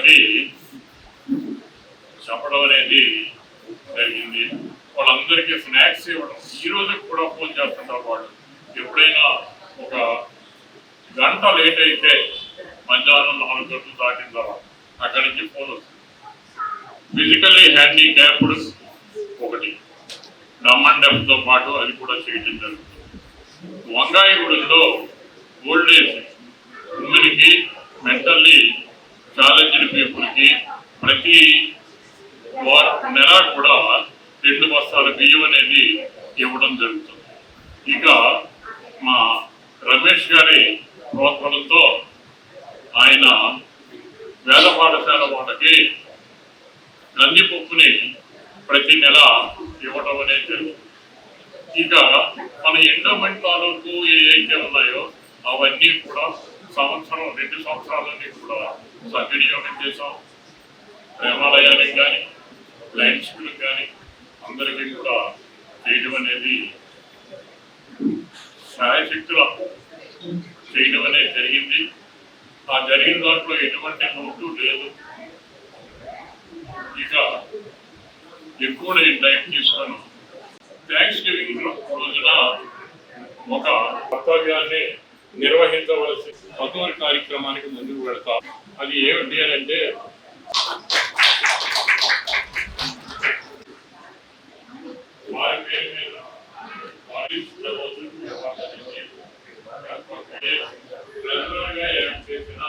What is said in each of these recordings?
వాళ్ళకి చెప్పడం అనేది జరిగింది. వాళ్ళందరికీ స్నాక్స్ ఇవ్వడం. ఈ రోజు కూడా ఫోన్ చేస్తుంటారు వాళ్ళు. ఎప్పుడైనా ఒక గంట లేట్ అయితే మధ్యాహ్నం 4 గంటలు దాటిన తర్వాత అక్కడి నుంచి ఫోన్ వస్తుంది. ఫిజికల్లీ హ్యాండిక్యాప్డ్ ఒకటి డమ్ అండ్ డెఫ్తో పాటు అది కూడా చేయడం జరుగుతుంది. వంగాయగూడెంలో ఓల్డ్ ఏజ్ ఉమెన్కి, మెంటల్లీ ఛాలెంజ్డ్ పీపుల్కి ప్రతి నెల కూడా 2 బస్తాల బియ్యం అనేది ఇవ్వడం జరుగుతుంది. ఇక మా రమేష్ గారి ప్రోత్సాహంతో ఆయన వేద పాఠశాల వాళ్ళకి కందిపప్పుని ప్రతి నెల ఇవ్వడం అనేది జరుగుతుంది. ఇక మన ఎండోమెంట్ తాలూకు ఏవైతే ఉన్నాయో అవన్నీ కూడా 2 సంవత్సరాలన్నీ కూడా సద్వినియోగం చేసాం. ప్రేమాలయానికి కానీ లైన్ స్కూల్కి కానీ అందరికీ కూడా చేయడం అనేది శాయశక్తుల చేయడం అనేది జరిగింది. ఆ జరిగిన దాంట్లో ఎటువంటి లోటు లేదు. ఇక ఎక్కువ నేను టైం తీసుకున్నాను. థ్యాంక్స్ గివింగ్ రోజున ఒక కర్తవ్యాన్ని నిర్వహించవలసి మధుర కార్యక్రమానికి ముందుకు పెడతాం. అది ఏమిటి అని అంటే వారి పేరు మీద చేసిన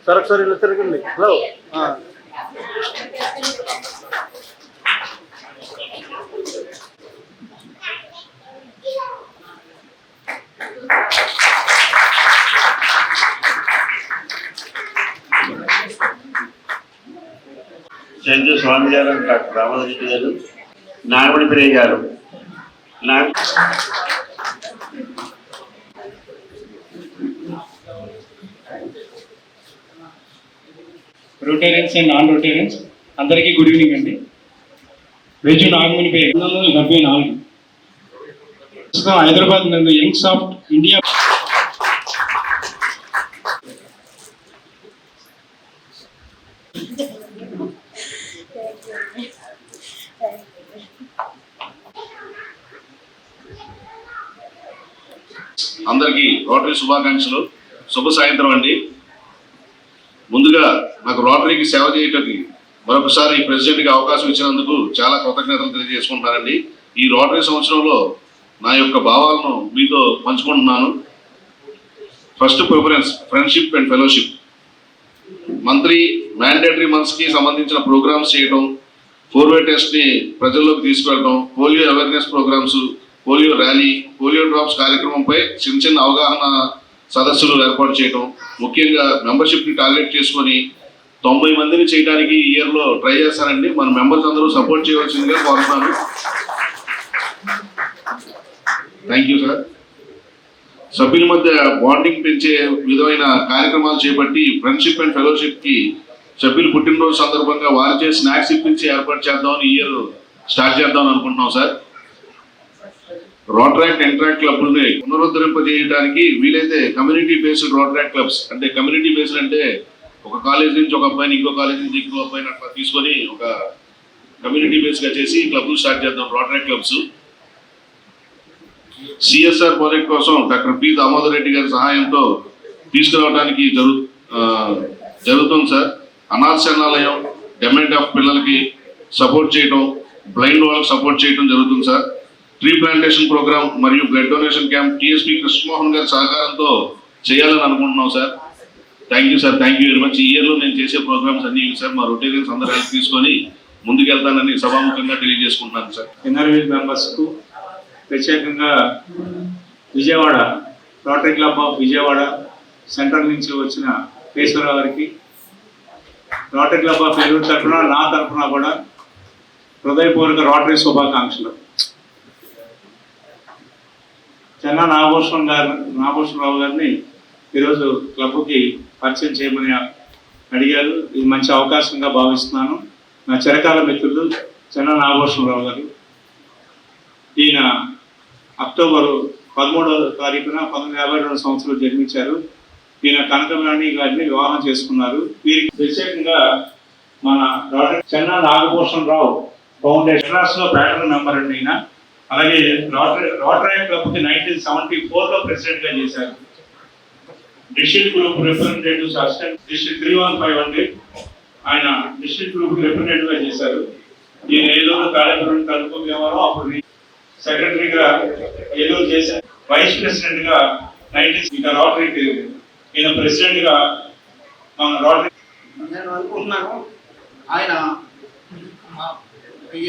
సార్ ఒకసారి ఇలా తిరగండి. హలో చంద్ర స్వామి గారు, డాక్టర్ రామకృష్ణ గారు, నాగమణి ప్రియ గారు, రొటేరియన్స్ అండ్ నాన్ రొటేరియన్స్ అందరికీ గుడ్ ఈవినింగ్ అండి. వెజ్ నాగమణి ప్రియ 1974 ప్రస్తుతం హైదరాబాద్ నందు యంగ్ సాఫ్ట్ ఇండియా అందరికీ రోటరీ శుభాకాంక్షలు. శుభ సాయంత్రం అండి. ముందుగా నాకు రోటరీకి సేవ చేయడానికి మరొకసారి ప్రెసిడెంట్గా అవకాశం ఇచ్చినందుకు చాలా కృతజ్ఞతలు తెలియజేసుకుంటున్నానండి. ఈ రోటరీ సంవత్సరంలో నా యొక్క భావాలను మీతో పంచుకుంటున్నాను. First preference friendship and fellowship. Monthly mandatory మంత్స్కి సంబంధించిన ప్రోగ్రామ్స్ చేయడం, 4-way టెస్ట్ని ప్రజల్లోకి తీసుకెళ్ళడం, polio awareness programmes, polio rally, polio drops కార్యక్రమంపై చిన్న అవగాహన సదస్సులు ఏర్పాటు చేయడం, ముఖ్యంగా మెంబర్షిప్ని టార్గెట్ చేసుకొని 90 మందిని చేయడానికి ఈ ఇయర్లో ట్రై చేస్తానండి. మన మెంబర్స్ అందరూ సపోర్ట్ చేయవలసిందిగా కోరుతున్నాను. Thank you sir. సభ్యుల మధ్య బాండింగ్ పెంచే విధమైన కార్యక్రమాలు చేపట్టి ఫ్రెండ్షిప్ అండ్ ఫెలోషిప్కి సభ్యులు పుట్టినరోజు సందర్భంగా వారిచే స్నాక్స్ ఇప్పించి ఏర్పాటు చేద్దామని ఈ ఇయర్ స్టార్ట్ చేద్దామని అనుకుంటున్నాం సార్. రోటరాక్ట్ ఇంటరాక్ట్ క్లబ్ని పునరుద్ధరింపజేయడానికి వీలైతే కమ్యూనిటీ బేస్డ్ రోటరాక్ట్ క్లబ్స్, అంటే కమ్యూనిటీ బేస్డ్ అంటే ఒక కాలేజ్ నుంచి ఒక అబ్బాయిని, ఇంకో కాలేజ్ నుంచి ఇంకో అబ్బాయిని అట్లా తీసుకొని ఒక కమ్యూనిటీ బేస్గా చేసి క్లబ్లు స్టార్ట్ చేద్దాం. రోటరాక్ట్ క్లబ్స్ సిఎస్ఆర్ ప్రాజెక్ట్ కోసం డాక్టర్ పి దామోదర్ రెడ్డి గారి సహాయంతో తీసుకురావడానికి జరుగుతుంది సార్. అనాథశరణాలయం, డెమెంట్ ఆఫ్ పిల్లలకి సపోర్ట్ చేయడం, బ్లైండ్ వాళ్ళకి సపోర్ట్ చేయడం జరుగుతుంది సార్. ట్రీ ప్లాంటేషన్ ప్రోగ్రామ్ మరియు blood donation camp TSP Krishnamohan గారి సహకారంతో చేయాలని అనుకుంటున్నాం sir. Thank you sir. Thank you very much. ఈ ఇయర్లో నేను చేసే ప్రోగ్రామ్స్ అన్ని సార్ మా రొటేరియన్స్ అందరూ హెల్ప్ తీసుకొని ముందుకెళ్తానని సభాముఖంగా తెలియజేసుకుంటున్నాను సార్. ఎన్ఆర్వీ మెంబర్స్కు ప్రత్యేకంగా Vijayawada rotary club of Vijayawada central నుంచి వచ్చిన కేశవరావు గారికి, రోటరీ క్లబ్ ఆఫ్ నెల్లూరు తరఫున, నా తరఫున కూడా హృదయపూర్వక రోటరీ శుభాకాంక్షలు. చెన్నా నాగభూషణరావు గారిని ఈరోజు క్లబ్కి పరిచయం చేయమని అడిగారు. ఇది మంచి అవకాశంగా భావిస్తున్నాను. నా చిరకాల మిత్రులు చెన్నా నాగభూషణరావు గారు. ఈయన అక్టోబర్ 13వ తారీఖున 1952 సంవత్సరంలో జన్మించారు. ఈయన కనకమణి గారిని వివాహం చేసుకున్నారు. వీరికి ప్రత్యేకంగా మన డాక్టర్ చెన్నా నాగభూషణ్ రావు ఫౌండేషన్ లో ప్యాటర్న్ మెంబర్ అండి ఈయన. అలాగే రోటరీ క్లబ్కి 1974లో ప్రెసిడెంట్ గా చేశారు. District group representatives assistant district 315 అండి. ఆయన డిస్ట్రిక్ట్ గ్రూప్ రిప్రజెంటేటివ్ గా చేశారు. ఈయన ఏలూరు కార్యక్రమం తలుపు వ్యవహారం అప్పుడు సెక్రటరీగా ఏలూరు చేశారు. వైస్ ప్రెసిడెంట్ గా 19 రోటరీకి ఈయన ప్రెసిడెంట్ గా రోటరీ. నేను అనుకుంటున్నాను ఆయన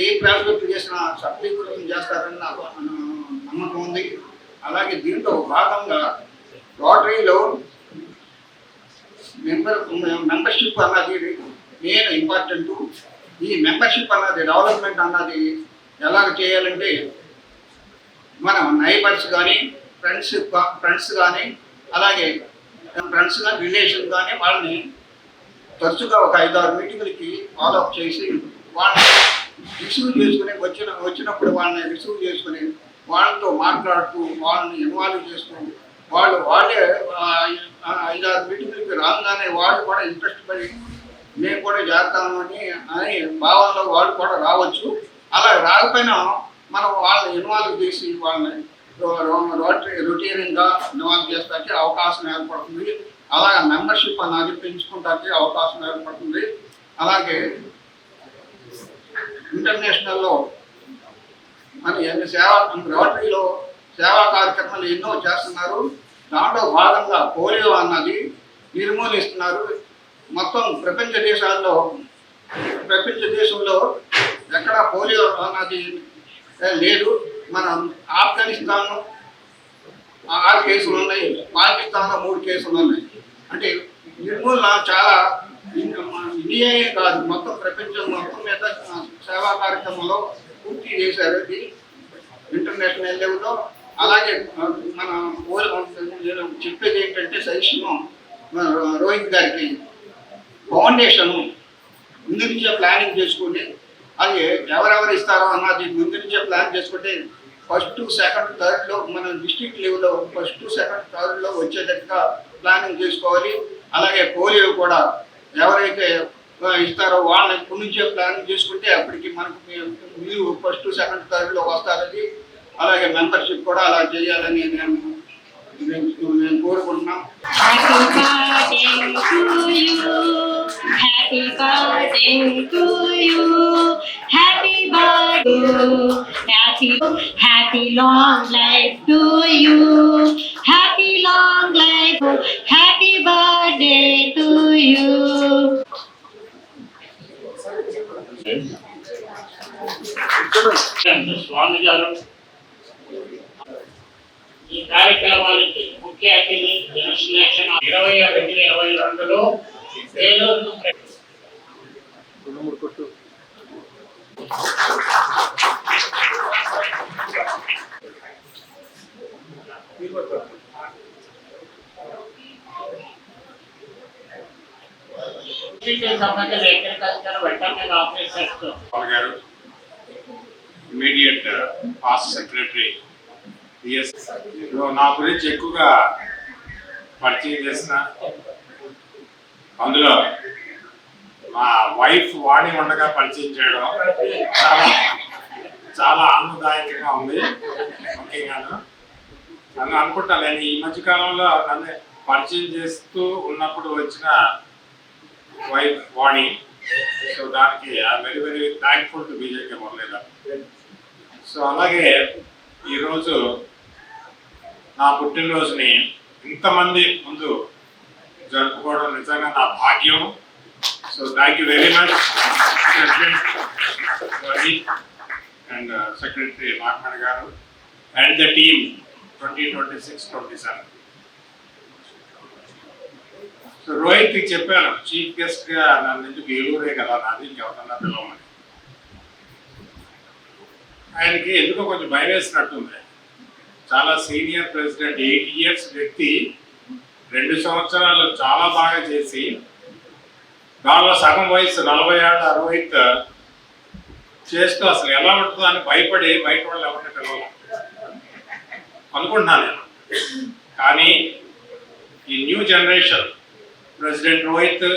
ఏ ప్రాజెక్టు చేసినా సఫలీకృతం చేస్తారని నాకు నమ్మకం ఉంది. అలాగే దీంట్లో భాగంగా రోటరీలో మెంబర్షిప్ అన్నది మెయిన్ ఇంపార్టెంట్. ఈ మెంబర్షిప్ అన్నది డెవలప్మెంట్ అన్నది ఎలాగ చేయాలంటే మనం నైబర్స్ కానీ ఫ్రెండ్స్ కానీ అలాగే ఫ్రెండ్స్ కానీ రిలేషన్ కానీ వాళ్ళని తరచుగా ఒక 5-6 మీటింగులకి ఫాలోఅప్ చేసి వాళ్ళని రిసీవ్ చేసుకుని వచ్చినప్పుడు వాళ్ళని రిసీవ్ చేసుకుని వాళ్ళతో మాట్లాడుతూ వాళ్ళని ఇన్వాల్వ్ చేస్తూ వాళ్ళే 5-6 మీటింగులకి రాగానే వాళ్ళు కూడా ఇంట్రెస్ట్ పడి మేము కూడా చేస్తాము అని భావనలో వాళ్ళు కూడా రావచ్చు. అలా రాకపోయినా మనం వాళ్ళని ఇన్వాల్వ్ చేసి వాళ్ళని రొటీన్గా ఇన్వాల్వ్ చేస్తానికి అవకాశం ఏర్పడుతుంది. అలాగే మెంబర్షిప్ అన్నది పెంచుకుంటానికి అవకాశం ఏర్పడుతుంది. అలాగే ఇంటర్నేషనల్లో మన రోటరీలో సేవా కార్యక్రమాలు ఎన్నో చేస్తున్నారు. దాంట్లో భాగంగా పోలియో అన్నది నిర్మూలిస్తున్నారు. మొత్తం ప్రపంచ దేశంలో ఎక్కడ పోలియో అన్నది లేదు. మన ఆఫ్ఘనిస్తాన్ 6 కేసులు ఉన్నాయి, పాకిస్తాన్లో 3 కేసులు ఉన్నాయి. అంటే నిర్మూలన చాలా ఇండియాయే కాదు మొత్తం ప్రపంచం మొత్తం మీద సేవా కార్యక్రమంలో పూర్తి చేశారు ఇది ఇంటర్నేషనల్ లెవెల్లో. అలాగే మన నేను చెప్పేది ఏంటంటే సజెషను రోహిత్ గారికి ఫౌండేషన్ ముందు నుంచే ప్లానింగ్ చేసుకుని అది ఎవరెవరు ఇస్తారో అన్నది ముందు నుంచే ప్లాన్ చేసుకుంటే ఫస్ట్, సెకండ్, థర్డ్లో మన డిస్ట్రిక్ట్ లెవెల్లో ఫస్ట్, సెకండ్, థర్డ్లో వచ్చేటట్టుగా ప్లానింగ్ చేసుకోవాలి. అలాగే పోలియో కూడా ఎవరైతే ఇస్తారో వాళ్ళని ఇప్పటి నుంచే ప్లానింగ్ చేసుకుంటే అప్పటికి మనకు మీరు ఫస్ట్, సెకండ్, థర్డ్లో వస్తారని. అలాగే మెంబర్షిప్ కూడా అలా చేయాలని నేను కోరుకుంటున్నాను. Happy birthday to you. Happy birthday. Happy long life to you. Happy long life. Happy birthday to you. స్వామి గారు ఈ కార్యక్రమానికి ముఖ్య అతిథి ఇన్స్టిట్యూషన్ 21-22లో ఏలూరు సంబంధించిన అగ్రికల్చర్ వెటర్నరీ ఆఫీసర్స్ గారు, ఇమీడియట్ పాస్ట్ సెక్రటరీ నా గురించి ఎక్కువగా పరిచయం చేసిన అందులో మా వైఫ్ వాణి ఉండగా పరిచయం చేయడం చాలా ఆనందదాయకంగా ఉంది. ముఖ్యంగాను నన్ను అనుకుంటాను, నేను ఈ మధ్యకాలంలో నన్ను పరిచయం చేస్తూ ఉన్నప్పుడు వచ్చిన వైఫ్ వాణి. సో దానికి I'm very very thankful to BJP Muralidhar. So అలాగే ఈరోజు నా పుట్టినరోజుని ఇంతమంది ముందు జరుపుకోవడం నిజంగా నా భాగ్యం. So thank you very much and secretary Nagamani గారు అండ్ ద టీమ్ 2026-27. సో రోహిత్కి చెప్పాను, చీఫ్ గెస్ట్గా నన్ను ఎందుకు ఏలూరే కదా, నాది ఇంకెవరన్నా పిలవమని. ఆయనకి ఎందుకో కొంచెం భయం వేసినట్టుంది. చాలా సీనియర్ ప్రెసిడెంట్, 8 years వ్యక్తి 2 సంవత్సరాలు చాలా బాగా చేసి దానిలో సగం వయసు 40 ఏళ్ళ రోహిత్ చేస్తూ అసలు ఎలా ఉంటుందో అని భయపడి బయట వాళ్ళు ఎవరిని పిలవాలి. అనుకుంటున్నాను నేను. కానీ ఈ న్యూ జనరేషన్ ప్రెసిడెంట్ రోహిత్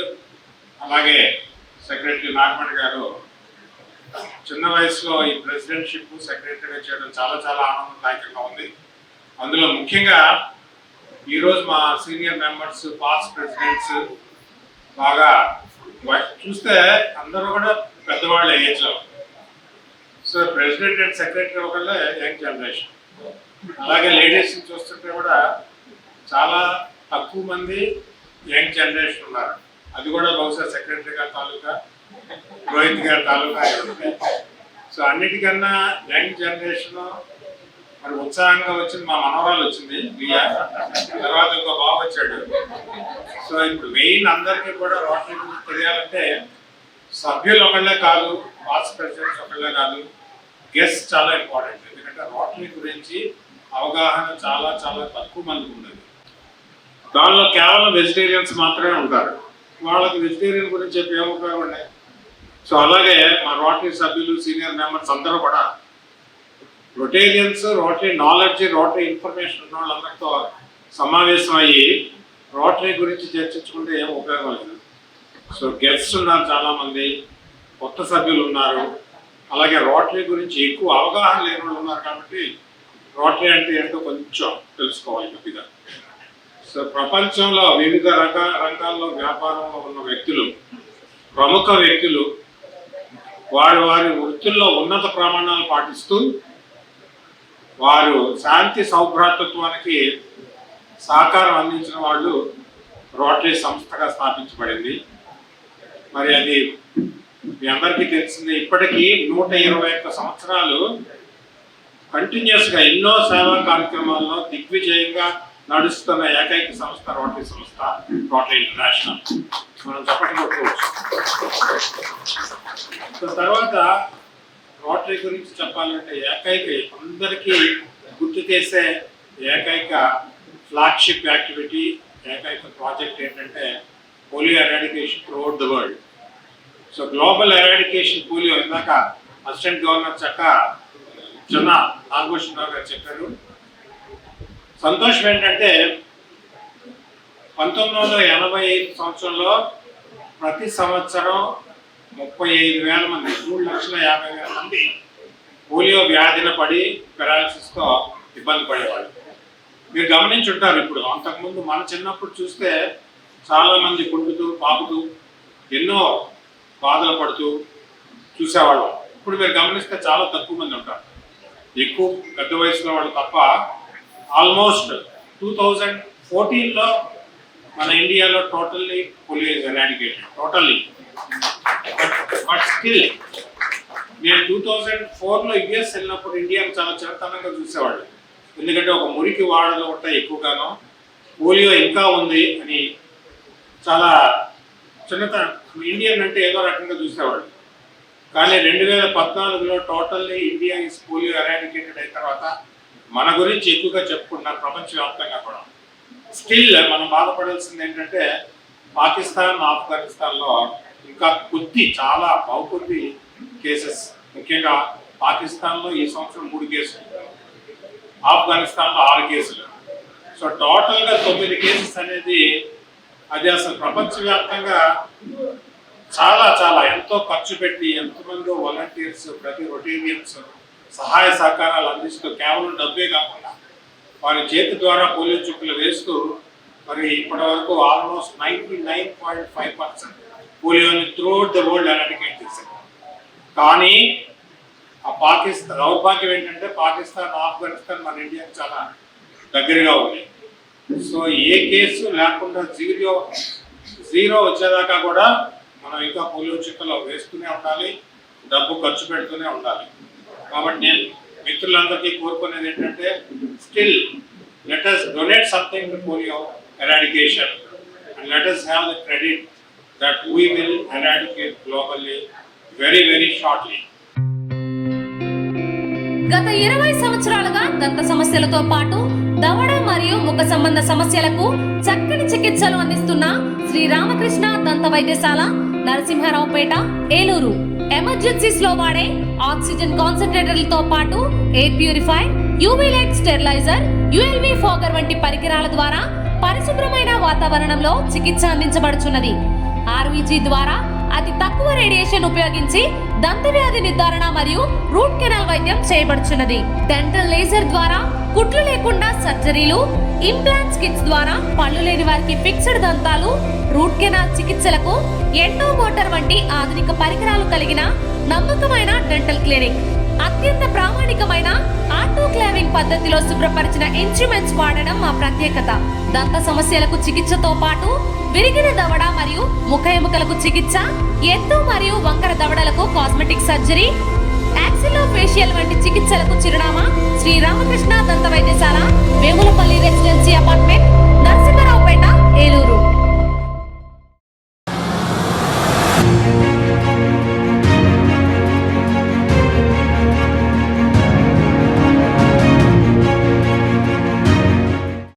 అలాగే సెక్రటరీ నాగమణి గారు చిన్న వయసులో ఈ ప్రెసిడెంట్షిప్ సెక్రటరీగా చేయడం చాలా చాలా ఆనందదాయకంగా ఉంది. అందులో ముఖ్యంగా ఈరోజు మా సీనియర్ మెంబర్స్ పాస్ట్ ప్రెసిడెంట్స్ బాగా చూస్తే అందరూ కూడా పెద్దవాళ్ళ ఏజ్లో. సో ప్రెసిడెంట్ అండ్ సెక్రటరీ ఒకళ్ళే యంగ్ జనరేషన్. అలాగే లేడీస్ చూస్తుంటే కూడా చాలా తక్కువ మంది యంగ్ జనరేషన్ ఉన్నారు. అది కూడా బహుశా సెక్రటరీ గారి తాలూకా, రోహిత్ గారి తాలూకా అయి ఉంటాయి. సో అన్నిటికన్నా యంగ్ జనరేషన్ మరి ఉత్సాహంగా వచ్చింది మా మనవరాలు వచ్చింది లియా, తర్వాత ఇంకో బాబు వచ్చాడు. సో ఇప్పుడు మెయిన్ అందరికీ కూడా రోటరీ గురించి తెలియాలంటే సభ్యులు ఒకళ్ళే కాదు, వైస్ ప్రెసిడెంట్స్ ఒకళ్ళే కాదు, గెస్ట్ చాలా ఇంపార్టెంట్. ఎందుకంటే రోటరీ గురించి అవగాహన చాలా చాలా తక్కువ మందికి ఉన్నది. దానిలో కేవలం వెజిటేరియన్స్ మాత్రమే ఉంటారు. వాళ్ళకి వెజిటేరియన్ గురించి చెప్పి ఏం ఉపయోగం ఉన్నాయి. సో అలాగే మా రోటరీ సభ్యులు సీనియర్ మెంబర్స్ అందరూ కూడా Rotarians, rotary knowledge, rotary information ఉన్న వాళ్ళందరితో సమావేశం అయ్యి రోటరీ గురించి చర్చించుకుంటే ఏం ఉపయోగం లేదు. సో గెస్ట్స్ ఉన్నారు, చాలామంది కొత్త సభ్యులు ఉన్నారు, అలాగే రోటరీ గురించి ఎక్కువ అవగాహన లేని వాళ్ళు ఉన్నారు. కాబట్టి రోటరీ అంటే ఏంటో కొంచెం తెలుసుకోవాలి కొద్దిగా. సో ప్రపంచంలో వివిధ రంగాల్లో వ్యాపారంలో ఉన్న వ్యక్తులు, ప్రముఖ వ్యక్తులు వారి వారి వృత్తుల్లో ఉన్నత ప్రమాణాలు పాటిస్తూ వారు శాంతి సౌభ్రాతృత్వానికి సహకారం అందించిన వాళ్ళు రోటరీ సంస్థగా స్థాపించబడింది. మరి అది మీ అందరికీ తెలిసింది. ఇప్పటికీ 121 సంవత్సరాలు కంటిన్యూస్గా ఎన్నో సేవా కార్యక్రమాల్లో దిగ్విజయంగా నడుస్తున్న ఏకైక సంస్థ రోటరీ సంస్థ, రోటరీ ఇంటర్నేషనల్. మనం చెప్పడం కొట్టుకోవచ్చు. తర్వాత రోటరీ గురించి చెప్పాలంటే ఏకైక అందరికీ గుర్తు చేసే ఏకైక ఫ్లాగ్షిప్ యాక్టివిటీ, ఏకైక ప్రాజెక్ట్ ఏంటంటే polio eradication throughout the world. So global eradication polio ఇందాక అసిస్టెంట్ గవర్నర్ చిన్న నాగభూషణరావు గారు చెప్పారు. సంతోషం ఏంటంటే 1985 సంవత్సరంలో ప్రతి సంవత్సరం 35,000 మంది, 3,50,000 మంది పోలియో వ్యాధిన పడి పెరాలసిస్తో ఇబ్బంది పడేవాళ్ళు. మీరు గమనించుంటారు. ఇప్పుడు అంతకుముందు మన చిన్నప్పుడు చూస్తే చాలామంది కుడుకుతూ పాకుతూ ఎన్నో బాధలు పడుతూ చూసేవాళ్ళం. ఇప్పుడు మీరు గమనిస్తే చాలా తక్కువ మంది ఉంటారు. ఎక్కువ పెద్ద వయసులో వాళ్ళు తప్ప. ఆల్మోస్ట్ 2014లో మన ఇండియాలో totally polio is eradicated totally. But still నేను 2004లో యుఎస్ వెళ్ళినప్పుడు ఇండియాను చాలా చిన్నతనంగా చూసేవాళ్ళు. ఎందుకంటే ఒక మురికి వాడలు ఉంటాయి ఎక్కువగాను, పోలియో ఇంకా ఉంది అని చాలా చిన్నతనం ఇండియన్ అంటే ఏదో రకంగా చూసేవాళ్ళు. కానీ 2014లో totally India is polio eradicated అయిన తర్వాత మన గురించి ఎక్కువగా చెప్పుకుంటున్నారు ప్రపంచవ్యాప్తంగా కూడా. స్టిల్ మనం బాధపడాల్సింది ఏంటంటే పాకిస్తాన్, ఆఫ్ఘనిస్తాన్లో ఇంకా చాలా బహుకొద్ది కేసెస్. ముఖ్యంగా పాకిస్తాన్లో ఈ సంవత్సరం 3 కేసులు, ఆఫ్ఘనిస్తాన్లో 6 కేసులు. సో టోటల్గా 9 కేసెస్ అనేది అది అసలు ప్రపంచవ్యాప్తంగా చాలా చాలా ఎంతో ఖర్చు పెట్టి ఎంతమంది వాలంటీర్స్, ప్రతి రొటేరియన్స్ సహాయ సహకారాలు అందిస్తూ కేవలం డబ్బే కాకుండా వారి చేతి ద్వారా పోలియో చుక్కలు వేస్తూ మరి ఇప్పటి వరకు ఆల్మోస్ట్ 99.5% పోలియోని త్రూఅవుట్ ద వరల్డ్ ఎరాడికేట్ చేశారు. కానీ ఆ పాకిస్తాన్ దౌర్భాగ్యం ఏంటంటే పాకిస్తాన్, ఆఫ్ఘనిస్తాన్ మన ఇండియాకి చాలా దగ్గరగా ఉంది. సో ఏ కేసు లేకుండా జీరో వచ్చేదాకా కూడా మనం ఇంకా పోలియో చుక్కలు వేస్తూనే ఉండాలి, డబ్బు ఖర్చు పెడుతూనే ఉండాలి. కాబట్టి నేను మిత్రులందరికీ కోరుకునేది ఏంటంటే still let us donate something to polio eradication and let us have the credit that we will eradicate globally very very shortly. గత 20 సంవత్సరాలుగా దంత సమస్యలతో పాటు దవడ మరియు ముఖ సంబంధ సమస్యలకు చక్కని చికిత్సలు అందిస్తున్న శ్రీ రామకృష్ణ దంత వైద్యశాల, నరసింహారావుపేట, ఏలూరు. ఎమర్జెన్సీస్ లో వాడే ఆక్సిజన్ కాన్సంట్రేటర్లతో పాటు air purifier, UV light steriliser, ULV fogger వంటి పరికరాల ద్వారా పరిశుభ్రమైన వాతావరణంలో చికిత్స అందించబడుచున్నది. ఆర్వీజీ ద్వారా అతి తక్కువ రేడియేషన్ ఉపయోగించి దంతవ్యాధి నిర్ధారణ మరియు రూట్ కెనాల్ వైద్యం చేయబడుచున్నది. డెంటల్ లేజర్ ద్వారా కుట్లు లేకుండా సర్జరీలు, ఇంప్లాంట్స్ కిట్స్ ద్వారా పళ్ళు లేని వారికి ఫిక్స్డ్ దంతాలు, రూట్ కెనాల్ చికిత్సలకు ఎండో మోటార్ వంటి ఆధునిక పరికరాలు కలిగిన నమ్మకమైన డెంటల్ క్లినిక్. అత్యంత ప్రామాణికమైన ఆటోక్లావింగ్ పద్ధతిలో శుభ్రపరిచిన ఇన్స్ట్రుమెంట్స్ వాడడం మా ప్రత్యేకత. దంత సమస్యలకు చికిత్సతో పాటు విరిగిన దవడ మరియు ముఖ ఎముకలకు చికిత్స, ఎత్తు మరియు వంకర దవడలకు కాస్మెటిక్ సర్జరీ, యాక్సిలోఫేషియల్ వంటి చికిత్సలకు చిరునామా శ్రీ రామకృష్ణ దంత వైద్యశాల,